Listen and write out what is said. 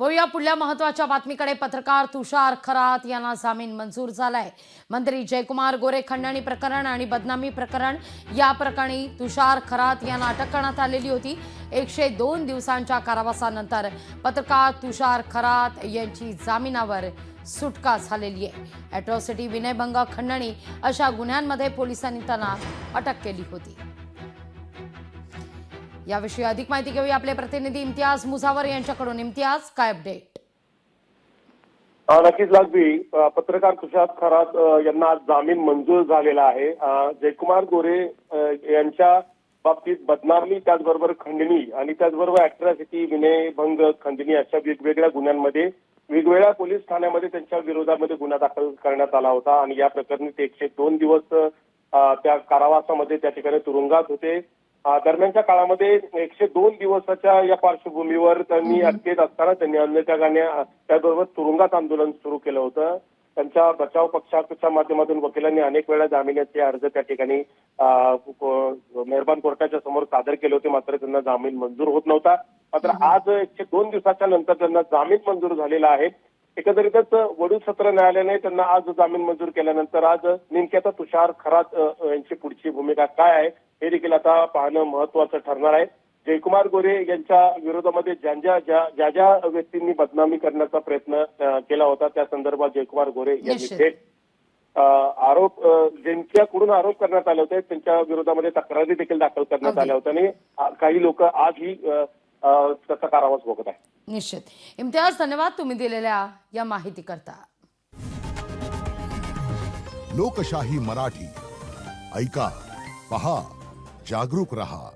वळूया पुढल्या महत्त्वाच्या बातमीकडे। पत्रकार तुषार खरात यांना जामीन मंजूर झालाय। मंत्री जयकुमार गोरे खंडणी प्रकरण आणि बदनामी प्रकरण या प्रकरणी तुषार खरात यांना अटक करण्यात आलेली होती। 102 दिवसांच्या कारावासानंतर पत्रकार तुषार खरात यांची जामिनावर सुटका झालेली आहे। अॅट्रॉसिटी, विनयभंग, खंडणी अशा गुन्ह्यांमध्ये पोलिसांनी त्यांना अटक केली होती। याविषयी अधिक माहिती घेऊया आपले प्रतिनिधी इम्तियाज मुजावर यांच्याकडून। इम्तियाज, काय अपडेट? नक्कीच लागवी पत्रकार तुषार खरात यांना आज जामीन मंजूर झालेला आहे। जयकुमार गोरे यांच्या बाबतीत बदनामी, त्याचबरोबर खंडणी आणि त्याचबरोबर अॅट्रॉसिटी, विनयभंग, खंडणी अशा वेगवेगळ्या गुन्ह्यांमध्ये वेगवेगळ्या पोलीस ठाण्यामध्ये त्यांच्या विरोधामध्ये गुन्हा दाखल करण्यात आला होता आणि या प्रकरणी ते 102 दिवस त्या कारावासामध्ये त्या ठिकाणी तुरुंगात होते। दरम्यानच्या काळामध्ये 102 दिवसाच्या या पार्श्वभूमीवर त्यांनी अटकेत असताना त्यांनी अन्य त्याबरोबर तुरुंगात आंदोलन सुरू केलं होतं। त्यांच्या बचाव पक्षाच्या माध्यमातून वकिलांनी अनेक वेळा जामिनाचे अर्ज त्या ठिकाणी मेहरबान कोर्टाच्या समोर सादर केले होते, मात्र त्यांना जामीन मंजूर होत नव्हता। मात्र आज 102 दिवसाच्या नंतर त्यांना जामीन मंजूर झालेला आहे। एकंदरीतच वडूज सत्र न्यायालयाने त्यांना आज जामीन मंजूर केल्यानंतर आज नेमकी आता तुषार खरात यांची पुढची भूमिका काय आहे हे देखील आता पाहणं महत्त्वाचं ठरणार आहे। जयकुमार गोरे यांच्या विरोधामध्ये ज्या व्यक्तींनी बदनामी करण्याचा प्रयत्न केला होता त्या संदर्भात जयकुमार गोरे यांनी थेट आरोप ज्यांच्याकडून आरोप करण्यात आले होते त्यांच्या विरोधामध्ये तक्रारी देखील दाखल करण्यात आल्या होत्या आणि काही लोक आजही त्याचा कारावास भोगत आहे। निश्चित। इम्तियाज, धन्यवाद तुम्ही दिलेल्या या माहितीकरता। लोकशाही मराठी ऐका, पहा, जागरूक रहा।